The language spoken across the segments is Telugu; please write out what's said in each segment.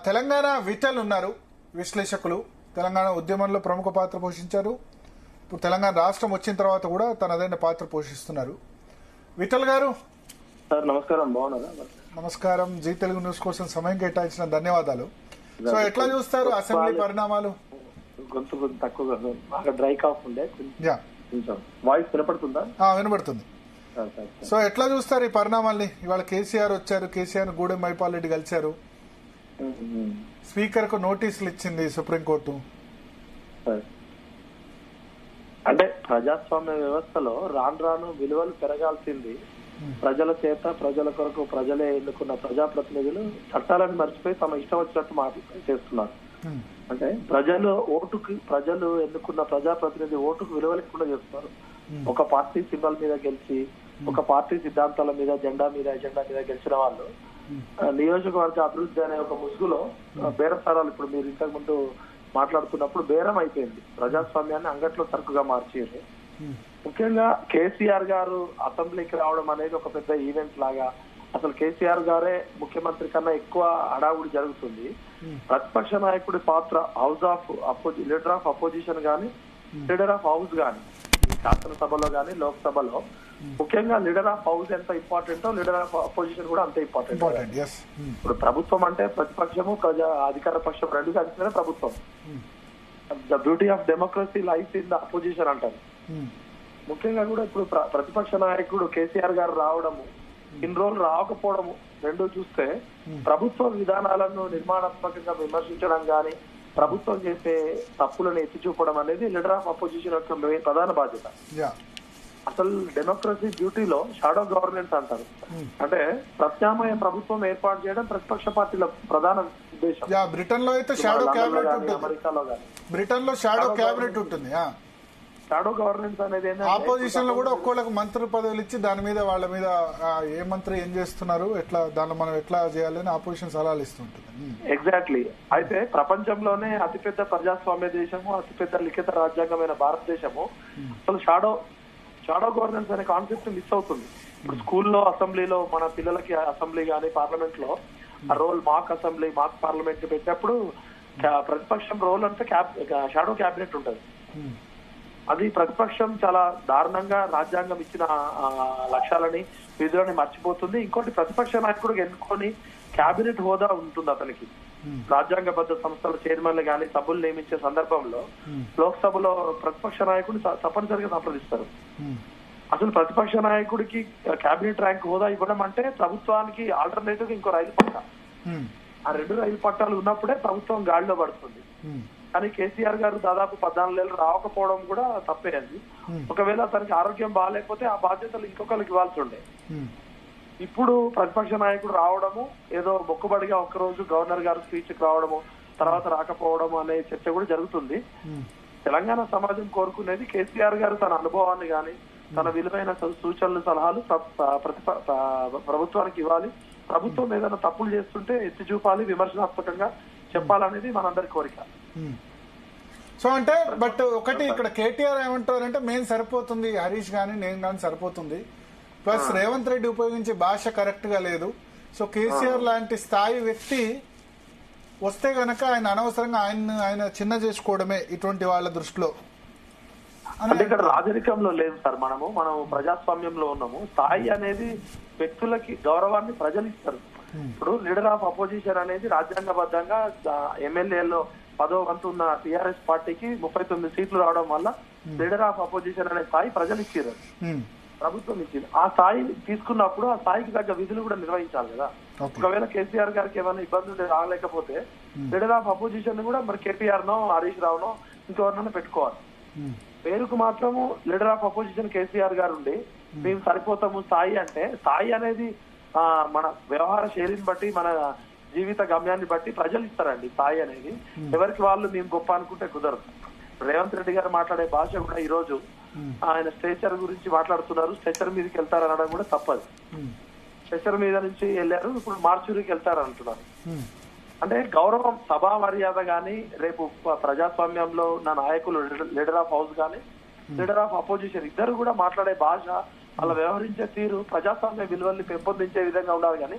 తెలంగాణ విటల్ ఉన్నారు, విశ్లేషకులు. తెలంగాణ ఉద్యమంలో ప్రముఖ పాత్ర పోషించారు. ఇప్పుడు తెలంగాణ రాష్ట్రం వచ్చిన తర్వాత కూడా తనదైన పాత్ర పోషిస్తున్నారు. విఠల్ గారు సార్ నమస్కారం. బాగున్నారా? నమస్కారం. జీ తెలుగు న్యూస్ కోసం సమయం కేటాయించిన ధన్యవాదాలు. సో ఎట్లా చూస్తారు అసెంబ్లీ పరిణామాలు? గొంతు తక్కువగా బాగా డ్రై కాఫ్ ఉండే, కొంచెం వాయిస్ వినపడుతుందా? వినపడుతుంది. సో ఎట్లా చూస్తారు ఈ పరిణామాల్ని? ఇవాళ కేసీఆర్ వచ్చారు, కేసీఆర్ గూడెం మైపాల్ రెడ్డి కలిశారు, స్పీకర్ కు నోటీసులు ఇచ్చింది సుప్రీంకోర్టు. అంటే ప్రజాస్వామ్య వ్యవస్థలో రాను రాను విలువలు పెరగాల్సింది. ప్రజల చేత, ప్రజల కొరకు ప్రజలే ఎన్నుకున్న ప్రజాప్రతినిధులు చట్టాలను మర్చిపోయి తమ ఇష్టం వచ్చినట్టు చేస్తున్నారు. అంటే ప్రజలు ఎన్నుకున్న ప్రజాప్రతినిధి ఓటుకు విలువ లేకుండా చేస్తున్నారు. ఒక పార్టీ సింబల్ మీద గెలిచి, ఒక పార్టీ సిద్ధాంతాల మీద, ఎజెండా మీద గెలిచిన వాళ్ళు నియోజకవర్గ అభివృద్ధి అనే ఒక ముసుగులో బేరసారాలు, ఇప్పుడు మీరు ఇంతకు ముందు మాట్లాడుతున్నప్పుడు బేరం అయిపోయింది. ప్రజాస్వామ్యాన్ని అంగట్లో సరుకుగా మార్చేది. ముఖ్యంగా కేసీఆర్ గారు అసెంబ్లీకి రావడం అనేది ఒక పెద్ద ఈవెంట్ లాగా, అసలు కేసీఆర్ గారే ముఖ్యమంత్రి కన్నా ఎక్కువ హడావుడి జరుగుతుంది. ప్రతిపక్ష నాయకుడి పాత్ర లీడర్ ఆఫ్ అపోజిషన్ గాని, లీడర్ ఆఫ్ హౌస్ గాని, శాసనసభలో గాని లోక్సభలో ముఖ్యంగా లీడర్ ఆఫ్ హౌస్ ఎంత ఇంపార్టెంటో లీడర్ ఆఫ్ అపోజిషన్ కూడా అంతే ఇంపార్టెంట్. ఇప్పుడు ప్రభుత్వం అంటే ప్రతిపక్షము అధికార పక్షం రెండు కలిసిన ప్రభుత్వం. The beauty of democracy life in the opposition అంటారు. ముఖ్యంగా కూడా ఇప్పుడు ప్రతిపక్ష నాయకుడు కేసీఆర్ గారు రావడము, ఇన్ని రోజులు రాకపోవడము రెండు చూస్తే ప్రభుత్వ విధానాలను నిర్మాణాత్మకంగా విమర్శించడం గాని, ప్రభుత్వం చేసే తప్పులను ఎత్తి చూపడం అనేది లీడర్ ఆఫ్ అపోజిషన్ యొక్క ప్రధాన బాధ్యత. అసలు డెమోక్రసీ బ్యూటీలో షాడో గవర్నెన్స్ అంటారు. అంటే ప్రత్యామ్నాయ ప్రభుత్వం ఏర్పాటు చేయడం ప్రతిపక్ష పార్టీల ప్రధాన ఉద్దేశం. బ్రిటన్ లో అయితే షాడో క్యాబినెట్ ఉంటుంది, అమెరికాలో కానీ బ్రిటన్ లో షాడో క్యాబినెట్ ఉంటుంది. షాడో గవర్నెన్స్ అనేది ఆపోజిషన్ లో కూడా ఒక్కోళ్ళకి మంత్రి పదవులు ఇచ్చి దాని మీద వాళ్ళ మీద ఏ మంత్రి ఏం చేస్తున్నారు, ఎట్లా దాన్ని మనం ఎట్లా చేయాలని ఆపోజిషన్ సలహాలు ఇస్తుంటుంది. ఎగ్జాక్ట్లీ. అయితే ప్రపంచంలోనే అతిపెద్ద ప్రజాస్వామ్య దేశము, అతిపెద్ద లిఖిత రాజ్యాంగమైన భారతదేశము అసలు షాడో గవర్నెన్స్ అనే కాన్సెప్ట్ మిస్ అవుతుంది. ఇప్పుడు స్కూల్లో, అసెంబ్లీలో మన పిల్లలకి అసెంబ్లీ గానీ పార్లమెంట్ లో ఆ role mock assembly, mock parliament పెట్టినప్పుడు ప్రతిపక్షం రోల్ అంటే షాడో క్యాబినెట్ ఉంటుంది. అది ప్రతిపక్షం చాలా దారుణంగా రాజ్యాంగం ఇచ్చిన లక్ష్యాలని, విధులని మర్చిపోతుంది. ఇంకోటి, ప్రతిపక్ష నాయకుడు ఎన్నుకొని క్యాబినెట్ హోదా ఉంటుంది అతనికి. రాజ్యాంగబద్ధ సంస్థల చైర్మన్లు గానీ సభ్యులు నియమించే సందర్భంలో లోక్సభలో ప్రతిపక్ష నాయకుడిని తప్పనిసరిగా సంప్రదిస్తారు. అసలు ప్రతిపక్ష నాయకుడికి క్యాబినెట్ ర్యాంక్ హోదా ఇవ్వడం అంటే ప్రభుత్వానికి ఆల్టర్నేటివ్ ఇంకో రైలు పట్ట, ఆ రెండు రైలు పట్టాలు ఉన్నప్పుడే ప్రభుత్వం గాడిలో పడుతుంది. కానీ కేసీఆర్ గారు దాదాపు 14 ఏళ్ళు రాకపోవడం కూడా తప్పేది. ఒకవేళ తనకి ఆరోగ్యం బాగాలేకపోతే ఆ బాధ్యతలు ఇంకొకరికి ఇవ్వాల్సి ఉండే. ఇప్పుడు ప్రతిపక్ష నాయకుడు రావడము, ఏదో మొక్కుబడిగా ఒక్కరోజు గవర్నర్ గారు స్పీచ్ రావడము, తర్వాత రాకపోవడము అనే చర్చ కూడా జరుగుతుంది. తెలంగాణ సమాజం కోరుకునేది కేసీఆర్ గారు తన అనుభవాన్ని గాని, తన విలువైన సూచనలు, సలహాలు ప్రభుత్వానికి ఇవ్వాలి. ప్రభుత్వం ఏదైనా తప్పులు చేస్తుంటే ఎత్తి చూపాలి, విమర్శనాత్మకంగా చెప్పాలనేది మనందరి కోరిక. సో అంటే బట్ ఒకటి ఇక్కడ కేటీఆర్ ఏమంటారంటే మేము సరిపోతుంది, హరీష్ గాని నేను గాని సరిపోతుంది, ప్లస్ రేవంత్ రెడ్డి ఉపయోగించే భాష కరెక్ట్ గా లేదు. సో కేసీఆర్ లాంటి స్థాయి వ్యక్తి వస్తే గనక ఆయన అనవసరంగా ఆయన చిన్న చేసుకోవడమే ఇటువంటి వాళ్ళ దృష్టిలో. అంటే ఇక్కడ రాజరికంలో లేదు సార్, మనం ప్రజాస్వామ్యంలో ఉన్నాము. స్థాయి అనేది వ్యక్తులకి గౌరవాన్ని ప్రజలు ఇస్తారు. ఇప్పుడు లీడర్ ఆఫ్ అపోజిషన్ అనేది రాజ్యాంగబద్ధంగా ఎమ్మెల్యేలో 10వ వంతు ఉన్న టీఆర్ఎస్ పార్టీకి 39 సీట్లు రావడం వల్ల లీడర్ ఆఫ్ అపోజిషన్ అనే స్థాయి ప్రజలు ఇచ్చారు, ప్రభుత్వం ఇచ్చింది. ఆ స్థాయి తీసుకున్నప్పుడు ఆ స్థాయికి తగ్గ విధులు కూడా నిర్వహించాలి కదా. ఒకవేళ కేసీఆర్ గారికి ఏమైనా ఇబ్బంది ఉంటే రాలేకపోతే లీడర్ ఆఫ్ అపోజిషన్ కూడా మరి కేటీఆర్ నో, హరీష్ రావునో ఇంకెవరినైనా పెట్టుకోవాలి. పేరుకు మాత్రము లీడర్ ఆఫ్ అపోజిషన్ కేసీఆర్ గారు ఉండి మేము సరిపోతాము స్థాయి అంటే, స్థాయి అనేది మన వ్యవహార శైలిని బట్టి, మన జీవిత గమ్యాన్ని బట్టి ప్రజలు ఇస్తారండి స్థాయి అనేది. ఎవరికి వాళ్ళు మేము గొప్ప అనుకుంటే కుదరదు. రేవంత్ రెడ్డి గారు మాట్లాడే భాష కూడా ఈ రోజు ఆయన స్ట్రెచర్ గురించి మాట్లాడుతున్నారు. స్ట్రెచర్ మీదకి వెళ్తారు అనడం కూడా తప్పదు. స్ట్రెచర్ మీద నుంచి వెళ్ళారు, ఇప్పుడు మార్చురీకి వెళ్తారు అంటున్నారు. అంటే గౌరవం, సభా మర్యాద గాని, రేపు ప్రజాస్వామ్యంలో నా నాయకులు లీడర్ ఆఫ్ హౌస్ గాని, లీడర్ ఆఫ్ అపోజిషన్ ఇద్దరు కూడా మాట్లాడే భాష, వాళ్ళ వ్యవహరించే తీరు ప్రజాస్వామ్య విలువల్ని పెంపొందించే విధంగా ఉండాలి. కానీ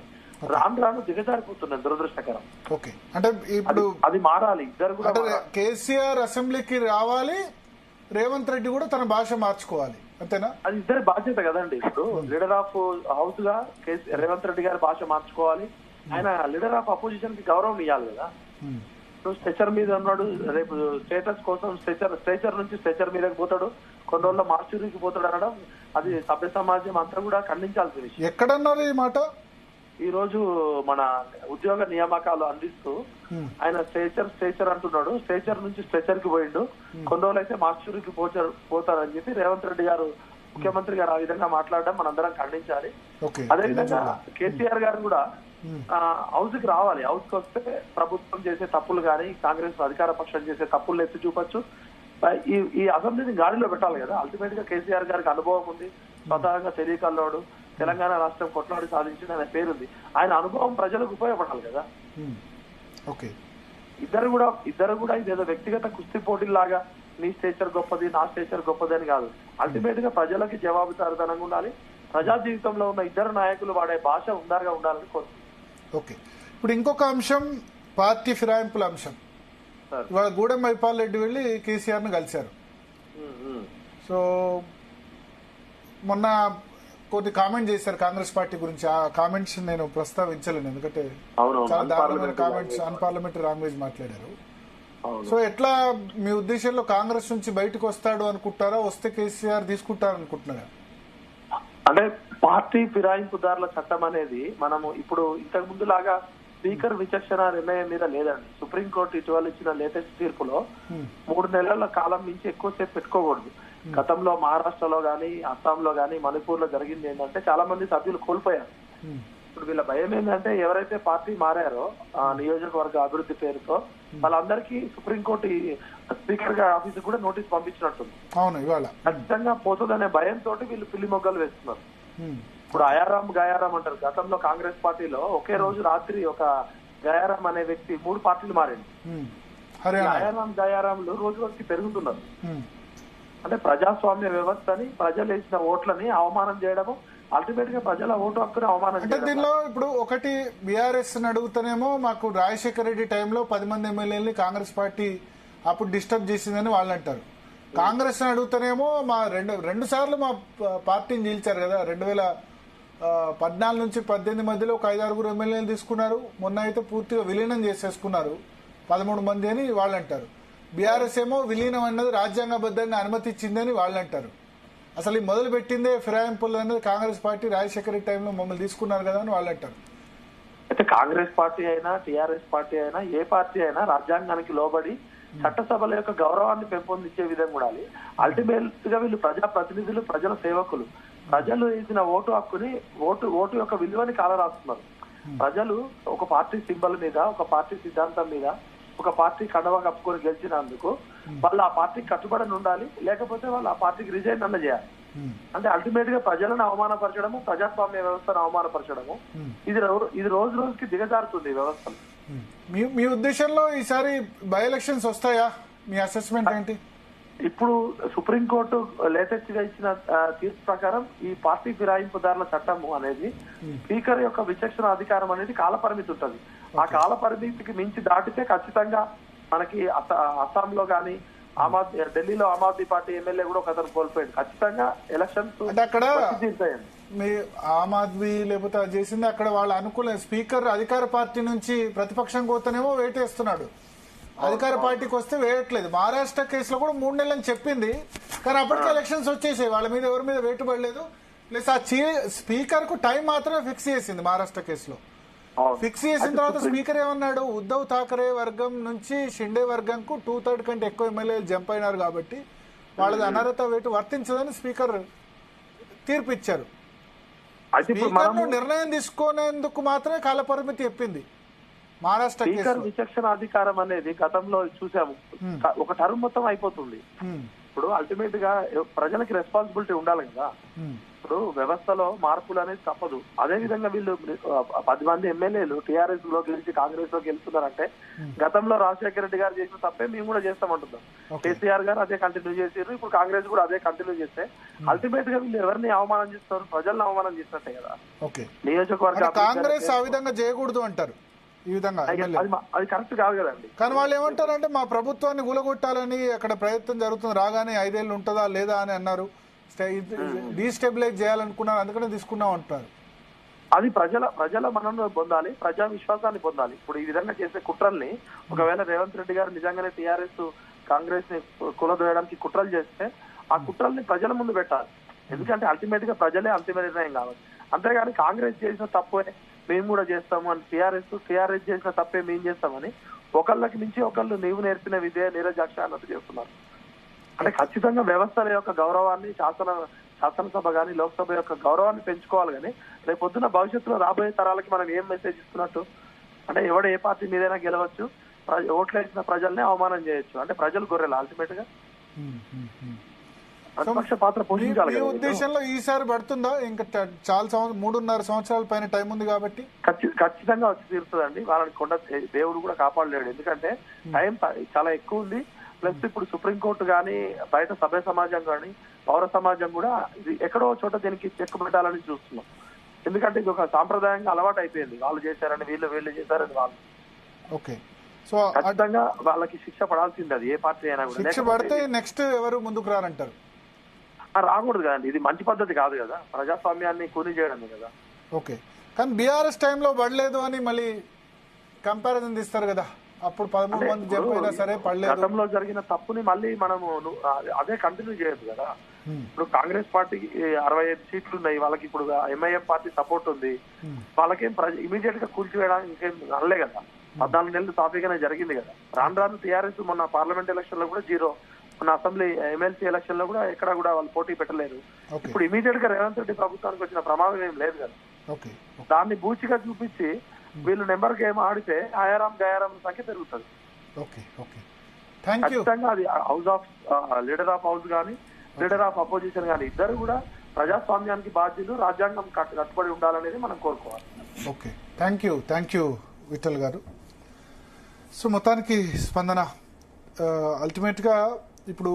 రాను రాను దిగజారిపోతున్నది, దురదృష్టకరం. ఓకే, అంటే ఇప్పుడు అది మారాలి, ఇద్దరు కూడా అంటే కేసీఆర్ అసెంబ్లీకి రావాలి, రేవంత్ రెడ్డి కూడా తన భాష మార్చుకోవాలి, అంతేనా? అది ఇద్దరి బాధ్యత కదండి. ఇప్పుడు లీడర్ ఆఫ్ హౌస్ గా రేవంత్ రెడ్డి గారి భాష మార్చుకోవాలి, ఆయన లీడర్ ఆఫ్ అపోజిషన్ కి గౌరవం ఇవ్వాలి కదా. స్ట్రెచర్ మీద ఉన్నాడు, రేపు స్టేటస్ కోసం స్ట్రెచర్ నుంచి స్ట్రెచర్ మీదకి పోతాడు, కొన్ని రోజుల్లో మార్చురీకి పోతాడు అనడం అది సభ్య సమాజం అంతా కూడా ఖండించాల్సిన విషయం. ఎక్కడన్నారు ఈ మాట? ఈ రోజు మన ఉద్యోగ నియామకాలు అందిస్తూ ఆయన స్ట్రెచర్ అంటున్నాడు, స్ట్రెచర్ నుంచి స్ట్రెచర్ కి పోయిండు, కొన్ని రోజులు అయితే మార్చురీకి పోతారని చెప్పి రేవంత్ రెడ్డి గారు ముఖ్యమంత్రి గారు ఆ విధంగా మాట్లాడడం మనందరం ఖండించాలి. అదేవిధంగా కేసీఆర్ గారు కూడా హౌస్ కి రావాలి, హౌస్ కి వస్తే ప్రభుత్వం చేసే తప్పులు కానీ కాంగ్రెస్ అధికార పక్షం చేసే తప్పులు ఎత్తి చూపొచ్చు. ఈ అసెంబ్లీని గాడిలో పెట్టాలి కదా. అల్టిమేట్ గా కేసీఆర్ గారికి అనుభవం ఉంది, స్వతహాగా తెలియకల్లోడు తెలంగాణ రాష్ట్రం కొట్లాడి సాధించిన ఆయన పేరుంది, ఆయన అనుభవం ప్రజలకు ఉపయోగపడాలి కదా. ఓకే, ఇద్దరు కూడా ఇదేదో వ్యక్తిగత కుస్తీ పోటీలాగా నీ స్టేచర్ గొప్పది నా స్టేచర్ గొప్పది అని కాదు. అల్టిమేట్ గా ప్రజలకి జవాబుదారీతనంగా ఉండాలి, ప్రజా జీవితంలో ఉన్న ఇద్దరు నాయకులు వాడే భాష ఉండాలని కోరుతున్నాను. ఓకే, ఇప్పుడు ఇంకొక అంశం పార్టీ ఫిరాయింపుల అంశం. ఇవాళ గూడెం మైపాల్ రెడ్డి వెళ్లి కేసీఆర్ ను కలిశారు. సో మొన్న కొన్ని కామెంట్ చేశారు కాంగ్రెస్ పార్టీ గురించి, ఆ కామెంట్స్ నేను ప్రస్తావించలేను ఎందుకంటే చాలా దారుణమైన కామెంట్స్, అన్పార్లమెంటరీ లాంగ్వేజ్ మాట్లాడారు. సో ఎట్లా మీ ఉద్దేశంలో కాంగ్రెస్ నుంచి బయటకు వస్తాడు అనుకుంటారా, వస్తే కేసీఆర్ తీసుకుంటారు అనుకుంటున్నారా? అంటే పార్టీ ఫిరాయింపుదారుల చట్టం అనేది మనము ఇప్పుడు ఇంతకు ముందు లాగా స్పీకర్ విచక్షణ నిర్ణయం మీద లేదండి. సుప్రీంకోర్టు ఇటీవల ఇచ్చిన లేటెస్ట్ తీర్పులో 3 నెలల కాలం నుంచి ఎక్కువసేపు పెట్టుకోకూడదు. గతంలో మహారాష్ట్రలో గానీ, అస్సాంలో గానీ, మణిపూర్ లో జరిగింది ఏంటంటే చాలా మంది సభ్యులు కోల్పోయారు. ఇప్పుడు వీళ్ళ భయం ఏంటంటే ఎవరైతే పార్టీ మారారో ఆ నియోజకవర్గ అభివృద్ధి పేరుతో వాళ్ళందరికీ సుప్రీంకోర్టు స్పీకర్ గా ఆఫీస్ కూడా నోటీస్ పంపించినట్టుంది. అవును, ఇవాళ ఖచ్చితంగా పోతుందనే భయంతో వీళ్ళు పిల్లి మొగ్గలు వేస్తున్నారు. ఇప్పుడు అయారాం గయారాం అంటారు. గతంలో కాంగ్రెస్ పార్టీలో ఒకే రోజు రాత్రి ఒక గయారాం అనే వ్యక్తి 3 పార్టీలు మారింది. అయారాం గయారాంలు రోజు రోజుకి పెరుగుతున్నారు. అంటే ప్రజాస్వామ్య వ్యవస్థని, ప్రజలు వేసిన ఓట్లని అవమానం చేయడము, అల్టిమేట్ గా ప్రజల ఓటు హక్కుని అవమానం అంటే దీనిలో ఇప్పుడు ఒకటి బీఆర్ఎస్ అడుగుతానేమో మాకు రాజశేఖర రెడ్డి టైంలో 10 మంది ఎమ్మెల్యేలని కాంగ్రెస్ పార్టీ అప్పుడు డిస్టర్బ్ చేసిందని వాళ్ళు అంటారు. కాంగ్రెస్ అడుగుతానేమో మా రెండు సార్లు మా పార్టీని చీల్చారు కదా, 2014 నుంచి 18 మధ్యలో ఒక 5-6 ఎమ్మెల్యేలు తీసుకున్నారు, మొన్న అయితే పూర్తిగా విలీనం చేసేసుకున్నారు 13 మంది అని వాళ్ళు అంటారు. బీఆర్ఎస్ ఏమో విలీనం అన్నది రాజ్యాంగబద్ధంగా అనుమతి ఇచ్చిందని వాళ్ళు అంటారు. అసలు ఈ మొదలు పెట్టిందే ఫిరాయింపులు అనేది కాంగ్రెస్ పార్టీ, రాజశేఖర రెడ్డి టైంలో మమ్మల్ని తీసుకున్నారు కదా అని వాళ్ళు అంటారు. అయితే కాంగ్రెస్ పార్టీ అయినా, టీఆర్ఎస్ పార్టీ అయినా, ఏ పార్టీ అయినా రాజ్యాంగానికి లోబడి చట్టసభల యొక్క గౌరవాన్ని పెంపొందించే విధంగా ఉండాలి. అల్టిమేట్ గా వీళ్ళు ప్రజా ప్రతినిధులు, ప్రజల సేవకులు. ప్రజలు ఇచ్చిన ఓటు హక్కుని, ఓటు యొక్క విలువని కాలరాస్తున్నారు. ప్రజలు ఒక పార్టీ సింబల్ మీద, ఒక పార్టీ సిద్ధాంతం మీద, ఒక పార్టీ కండవా కప్పుకొని గెలిచినందుకు వాళ్ళు ఆ పార్టీకి కట్టుబడి ఉండాలి, లేకపోతే వాళ్ళు ఆ పార్టీకి రిజైన్ అన్న చేయాలి. అంటే అల్టిమేట్ గా ప్రజలను అవమానపరచడము, ప్రజాస్వామ్య వ్యవస్థను అవమానపరచడము, ఇది రోజు రోజుకి దిగజారుతుంది ఈ వ్యవస్థను. మీ ఉద్దేశంలో ఈసారి బై ఎలక్షన్స్ వస్తాయా? మీ అసెస్మెంట్ ఏంటి? ఇప్పుడు సుప్రీంకోర్టు లేటెస్ట్ గా ఇచ్చిన తీర్పు ప్రకారం ఈ పార్టీ ఫిరాయింపుదారుల చట్టము అనేది స్పీకర్ యొక్క విచక్షణ అధికారం అనేది కాలపరిమితి ఉంటుంది. ఆ కాల పరిమితికి మించి దాటితే ఖచ్చితంగా మనకి అస్సాంలో గానీ, ఢిల్లీలో ఆమ్ ఆద్మీ పార్టీ ఎమ్మెల్యే కూడా ఒక అతను కోల్పోయాడు. ఖచ్చితంగా ఎలక్షన్స్ అక్కడ మీ ఆమ్ ఆద్మీ లేకపోతే అది చేసింది అక్కడ వాళ్ళు అనుకూల స్పీకర్ అధికార పార్టీ నుంచి ప్రతిపక్షం కోతనేమో వేటేస్తున్నాడు, అధికార పార్టీకి వస్తే వేయట్లేదు. మహారాష్ట్ర కేసులో కూడా 3 నెలలని చెప్పింది, కానీ అప్పటికే ఎలక్షన్స్ వచ్చేసాయి, వాళ్ళ మీద ఎవరి మీద వేటు పడలేదు. ప్లస్ ఆ స్పీకర్ కు టైం మాత్రమే ఫిక్స్ చేసింది మహారాష్ట్ర కేసులో. ఫిక్స్ చేసిన తర్వాత స్పీకర్ ఏమన్నాడు, ఉద్దవ్ ఠాకరే వర్గం నుంచి షిండే వర్గంకు 2/3 కంటే ఎక్కువ ఎమ్మెల్యేలు జంప్ అయినారు కాబట్టి వాళ్ళది అనర్హత వేటు వర్తించదని స్పీకర్ తీర్పు ఇచ్చారు. స్పీకర్ నిర్ణయం తీసుకునేందుకు మాత్రమే కాలపరిమితి చెప్పింది మహారాష్ట్ర. స్పీకర్ విచక్షణ అధికారం అనేది గతంలో చూసాము, ఒక టర్మ్ మొత్తం అయిపోతుంది. ఇప్పుడు అల్టిమేట్ గా ప్రజలకి రెస్పాన్సిబిలిటీ ఉండాలి కదా. ఇప్పుడు వ్యవస్థలో మార్పులు అనేది తప్పదు. అదే విధంగా వీళ్ళు 10 మంది ఎమ్మెల్యేలు టీఆర్ఎస్ లో గెలిచి కాంగ్రెస్ లో గెలుస్తున్నారంటే గతంలో రాజశేఖర రెడ్డి గారు చేసిన తప్పే మేము కూడా చేస్తామంటున్నాం. కేసీఆర్ గారు అదే కంటిన్యూ చేసారు, ఇప్పుడు కాంగ్రెస్ కూడా అదే కంటిన్యూ చేస్తే అల్టిమేట్ గా వీళ్ళు ఎవరిని అవమానం చేస్తారు? ప్రజలను అవమానం చేసినట్టే కదా. నియోజకవర్గ కాంగ్రెస్ ఆ విధంగా చేయకూడదు అంటారు. ఈ విధంగా అది కరెక్ట్ కాదు కదండి. కానీ వాళ్ళు ఏమంటారంటే మా ప్రభుత్వాన్ని కూలగొట్టాలని అక్కడ ప్రయత్నం జరుగుతుంది, రాగానే 5 ఏళ్ళు ఉంటుందా లేదా అని అన్నారు, డీస్టెబిలైజ్ చేయాలనుకున్నారు, అందుకనే తీసుకున్నాం అంటారు. అది ప్రజల మనను పొందాలి, ప్రజా విశ్వాసాన్ని పొందాలి. ఇప్పుడు ఈ విధంగా చేసే కుట్రల్ని ఒకవేళ రేవంత్ రెడ్డి గారు నిజంగానే టీఆర్ఎస్ కాంగ్రెస్ ని కూలదోయడానికి కుట్రలు చేస్తే ఆ కుట్రల్ని ప్రజల ముందు పెట్టాలి. ఎందుకంటే అల్టిమేట్ గా ప్రజలే అంతిమ నిర్ణయం కావాలి. అంతేగాని కాంగ్రెస్ చేసిన తప్పే మేము కూడా చేస్తాము అని టీఆర్ఎస్ చేసిన తప్పే మేము చేస్తామని ఒకళ్ళకి మించి ఒకళ్ళు నీవు నేర్పిన విద్య నీరజాక్ష అన్నట్టు చేస్తున్నారు. అంటే ఖచ్చితంగా వ్యవస్థల యొక్క గౌరవాన్ని శాసనసభ కానీ లోక్సభ యొక్క గౌరవాన్ని పెంచుకోవాలి. కానీ రేపు పొద్దున భవిష్యత్తులో రాబోయే తరాలకి మనం ఏం మెసేజ్ ఇస్తున్నట్టు అంటే ఎవడు ఏ పార్టీ మీదైనా గెలవచ్చు, ఓట్లు వేసిన ప్రజల్ని అవమానం చేయొచ్చు. అంటే ప్రజలు గొర్రెలు అల్టిమేట్ గా ప్రతిపక్ష పాత్ర పోషించాలి. ఈ ఉద్దేశంలో ఈసారి పడుతుందా? ఇంకా చాలా 3.5 సంవత్సరాల పైన టైం ఉంది కాబట్టి ఖచ్చితంగా వచ్చి తీరుతుందండి. వాళ్ళని దేవుడు కూడా కాపాడలేడు. ఎందుకంటే టైం చాలా ఎక్కువ ఉంది. ప్లస్ ఇప్పుడు సుప్రీంకోర్టు కానీ బయట సభ్య సమాజం కానీ పౌర సమాజం కూడా ఇది ఎక్కడో చోట దీనికి చెక్కు పెట్టాలని చూస్తున్నాం. ఎందుకంటే ఇది ఒక సాంప్రదాయంగా అలవాటు అయిపోయింది. వాళ్ళు చేశారని వీళ్ళు చేశారని వాళ్ళు. ఓకే, సో ఖచ్చితంగా వాళ్ళకి శిక్ష పడాల్సింది. అది ఏ పార్టీ అయినా కూడా శిక్ష పడితే నెక్స్ట్ ఎవరు ముందుకు రారంటారు? రాకూడదు కదండి. ఇది మంచి పద్ధతి కాదు కదా, ప్రజాస్వామ్యాన్ని కూని చేయడమే కదా. ఓకే, కానీ బీఆర్ఎస్ టైంలో పడలేదు అని మళ్ళీ కంపారిజన్ తీస్తారు కదా. అప్పుడు 13 మంది చెప్పైనా సరే పడలేదు. గతంలో జరిగిన తప్పుని మళ్ళీ మనము అదే కంటిన్యూ చేయొద్దు కదా. ఇప్పుడు కాంగ్రెస్ పార్టీకి 65 సీట్లు ఉన్నాయి, వాళ్ళకి ఇప్పుడు ఎంఐఎం పార్టీ సపోర్ట్ ఉంది. వాళ్ళకేం ఇమీడియట్ గా కూల్చివేయడానికి ఇంకేం అనలే కదా. 14 నెలలు సాఫీగానే జరిగింది కదా. రాను టీఆర్ఎస్ మొన్న పార్లమెంట్ ఎలక్షన్ లో కూడా 0, మన అసెంబ్లీ ఎమ్మెల్సీ ఎలక్షన్ లో కూడా ఎక్కడ కూడా వాళ్ళు పోటీ పెట్టలేరు. ఇప్పుడు ఇమీడియట్ గా రేవంత్ రెడ్డి ప్రభుత్వానికి వచ్చిన ప్రమాదం ఏం లేదు కదా. దాన్ని బూచిగా చూపించి వీళ్ళు నెంబర్ గేమ్ ఆడితే ఆయారాం గయారాం సంఖ్య పెరుగుతుంది. ఖచ్చితంగా అది house of leader of house కానీ లీడర్ ఆఫ్ అపోజిషన్ కానీ ఇద్దరు కూడా ప్రజాస్వామ్యానికి బాధ్యులు, రాజ్యాంగం కట్టుబడి ఉండాలనేది మనం కోరుకోవాలి. ఓకే, థ్యాంక్ యూ విఠల్ గారు. సో మొత్తానికి స్పందన అల్టిమేట్ గా ఇప్పుడు